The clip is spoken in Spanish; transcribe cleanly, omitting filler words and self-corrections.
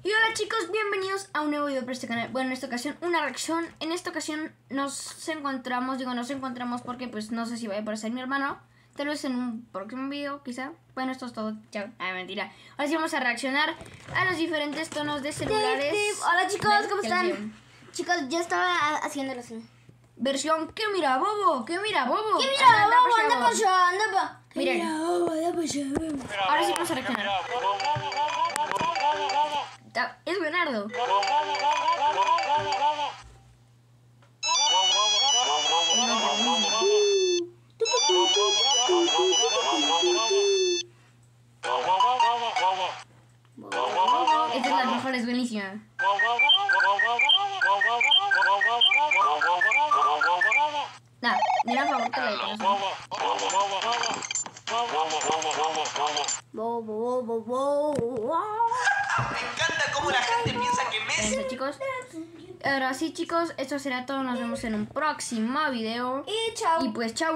Y hola chicos, bienvenidos a un nuevo video para este canal. Bueno, en esta ocasión una reacción. En esta ocasión nos encontramos porque pues no sé si vaya a aparecer mi hermano. Tal vez en un próximo video, quizá. Bueno, esto es todo. Chao. Ah, mentira. Ahora sí vamos a reaccionar a los diferentes tonos de celulares. Hola chicos, ¿cómo están? Chicos, yo estaba haciéndolo así. Versión que mira bobo, que mira bobo. ¿Qué mira, bobo? Anda para allá, anda para... Miren. Ahora sí vamos a reaccionar. Es Buenardo. Esta es la mejor, es buenísima. Nah, mira por favor que la corazón. Me encanta cómo la gente piensa que Messi... Eso, chicos. Ahora sí, chicos, esto será todo. Nos vemos en un próximo video. Y chao. Y pues chao.